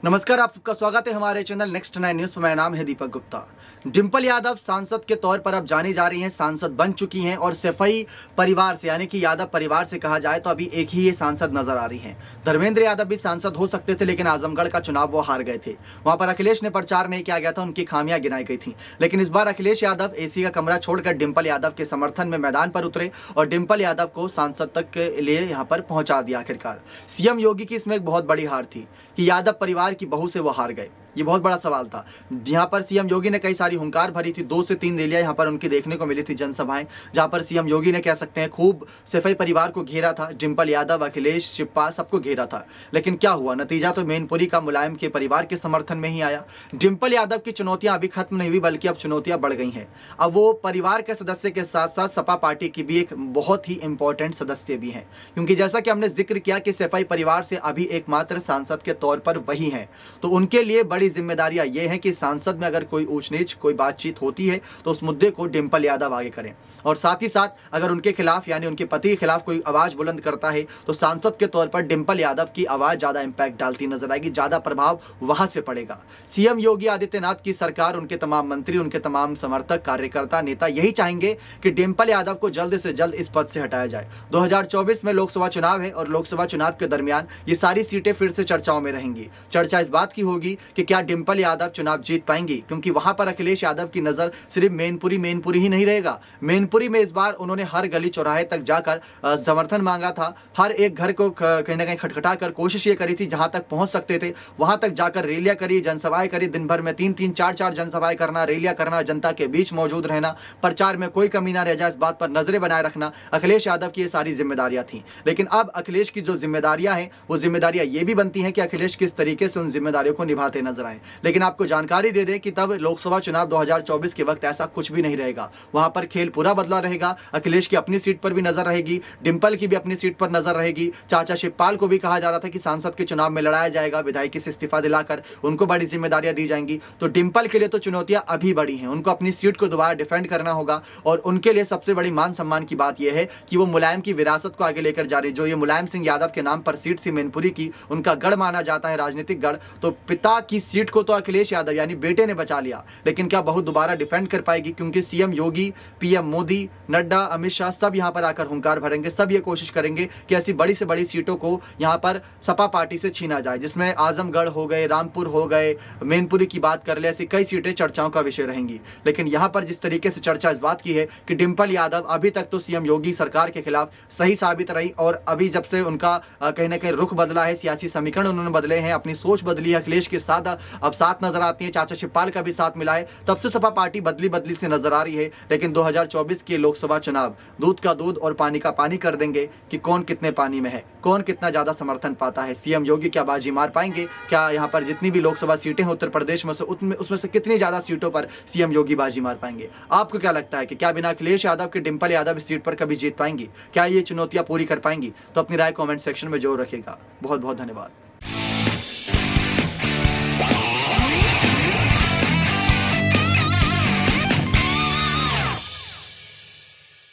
नमस्कार, आप सबका स्वागत है हमारे चैनल नेक्स्ट 9 न्यूज पर। मेरा नाम है दीपक गुप्ता। डिंपल यादव सांसद के तौर पर अब जानी जा रही हैं, सांसद बन चुकी हैं और सफाई परिवार से यानी कि यादव परिवार से कहा जाए तो अभी एक ही ये सांसद नजर आ रही हैं। धर्मेंद्र यादव भी सांसद हो सकते थे, लेकिन आजमगढ़ का चुनाव वो हार गए थे। वहां पर अखिलेश ने प्रचार नहीं किया गया था, उनकी खामियां गिनाई गई थी। लेकिन इस बार अखिलेश यादव एसी का कमरा छोड़कर डिंपल यादव के समर्थन में मैदान पर उतरे और डिंपल यादव को सांसद तक के लिए यहाँ पर पहुंचा दिया। आखिरकार सीएम योगी की इसमें एक बहुत बड़ी हार थी कि यादव परिवार की बहू से वो हार गए। ये बहुत बड़ा सवाल था। यहाँ पर सीएम योगी ने कई सारी हुंकार भरी थी, 2 से 3 रैलियां यहाँ पर उनकी देखने को मिली थी, जनसभाएं, जहाँ पर सीएम योगी ने कह सकते हैं खूब सफाई परिवार को घेरा था। डिंपल यादव, अखिलेश, शिवपाल सबको घेरा था। लेकिन क्या हुआ? नतीजा तो मैनपुरी का मुलायम के परिवार के समर्थन में ही आया। डिंपल यादव की चुनौतियां अभी खत्म नहीं हुई, बल्कि अब चुनौतियां बढ़ गई हैं। अब वो परिवार के सदस्य के साथ साथ सपा पार्टी की भी एक बहुत ही इंपॉर्टेंट सदस्य भी हैं, क्योंकि जैसा कि हमने जिक्र किया कि सफाई परिवार से अभी एकमात्र सांसद के तौर पर वही हैं, तो उनके लिए बड़ी जिम्मेदारियां ये हैं कि सांसद में अगर कोई ऊंच नीच कोई बातचीत होती है तो उस मुद्दे को डिंपल यादव आगे करें, और साथ ही साथ अगर उनके खिलाफ यानी उनके पति के खिलाफ कोई आवाज बुलंद करता है तो सांसद के तौर पर डिंपल यादव की आवाज ज्यादा इंपैक्ट डालती नजर आएगी, ज्यादा प्रभाव वहां से पड़ेगा। सीएम योगी आदित्यनाथ की सरकार, उनके तमाम मंत्री, उनके तमाम समर्थक, कार्यकर्ता, नेता यही चाहेंगे कि डिंपल यादव को जल्द से जल्द इस पद से हटाया जाए। 2024 में लोकसभा चुनाव है और लोकसभा चुनाव के दरमियान ये सारी सीटें फिर से चर्चाओं में रहेंगी। चर्चा इस बात की होगी कि क्या डिंपल यादव चुनाव जीत पाएंगी, क्योंकि वहां पर अखिलेश यादव की नजर सिर्फ मैनपुरी ही नहीं रहेगा। मैनपुरी में इस बार उन्होंने हर गली चौराहे तक जाकर समर्थन मांगा था, हर एक घर को कहीं ना कहीं खटखटा कर कोशिश ये करी थी जहां तक पहुंच सकते थे वहां तक जाकर रैलियां करी, जनसभाएं करी। दिन भर में 3-3, 4-4 जनसभाएं करना, रैलियां करना, जनता के बीच मौजूद रहना, प्रचार में कोई कमी ना रह जाए इस बात पर नजरें बनाए रखना, अखिलेश यादव की ये सारी जिम्मेदारियां थी। लेकिन अब अखिलेश की जो जिम्मेदारियां हैं वो जिम्मेदारियां ये भी बनती हैं कि अखिलेश किस तरीके से उन जिम्मेदारियों को निभाते नजर आए। लेकिन आपको जानकारी दे दें कि तब लोकसभा चुनाव 2024 के वक्त ऐसा कुछ भी नहीं रहेगा। वहां पर खेल पूरा बदला रहेगा। अखिलेश की अपनी सीट पर भी नजर रहेगी, डिंपल की भी अपनी सीट पर नजर रहेगी। चाचा शिवपाल को भी कहा जा रहा था कि सांसद के चुनाव में लड़ाया जाएगा, विधायकी से इस्तीफा दिलाकर उनको बड़ी जिम्मेदारियां दी जाएंगी। तो डिंपल के लिए तो चुनौतियां अभी बड़ी हैं, उनको अपनी सीट को दोबारा डिफेंड करना होगा। और उनके लिए सबसे बड़ी मान सम्मान की बात यह है कि वो मुलायम की विरासत को आगे लेकर जा रही। जो ये मुलायम सिंह यादव के नाम पर सीट थी मैनपुरी की, उनका गढ़ माना जाता है, राजनीतिक गढ़, तो पिता की सीट को तो अखिलेश यादव यानी बेटे ने बचा लिया, लेकिन क्या बहू दोबारा डिफेंड कर पाएगी? क्योंकि सीएम योगी, पीएम मोदी, नड्डा, अमित शाह सब यहां पर आकर हुंकार भरेंगे। सब ये कोशिश करेंगे कि ऐसी बड़ी से बड़ी सीटों को यहां पर सपा पार्टी से छीना जाए, जिसमें आजमगढ़ हो गए, रामपुर हो गए, मैनपुरी की बात कर ले, ऐसी कई सीटें चर्चाओं का विषय रहेंगी। लेकिन यहां पर जिस तरीके से चर्चा इस बात की है कि डिंपल यादव अभी तक तो सीएम योगी सरकार के खिलाफ सही साबित रही, और अभी जब से उनका कहीं ना कहीं रुख बदला है, सियासी समीकरण उन्होंने बदले हैं, अपनी सोच बदली है, अखिलेश के साथ अब साथ नजर आती है, चाचा शिवपाल का भी साथ मिला है, तब से सपा पार्टी बदली से नजर आ रही है। लेकिन 2024 के लोकसभा चुनाव दूध का दूध और पानी का पानी कर देंगे कि कौन कितने पानी में है, कौन कितना ज्यादा समर्थन पाता है। सीएम योगी क्या बाजी मार पाएंगे? क्या यहाँ पर जितनी भी लोकसभा सीटें हैं उत्तर प्रदेश में से उसमें से कितनी ज्यादा सीटों पर सीएम योगी बाजी मार पाएंगे? आपको क्या लगता है कि क्या बिना अखिलेश यादव के डिंपल यादव इस सीट पर कभी जीत पाएंगी? क्या ये चुनौतियां पूरी कर पाएंगी? तो अपनी राय कॉमेंट सेक्शन में जरूर रखिएगा। बहुत बहुत धन्यवाद।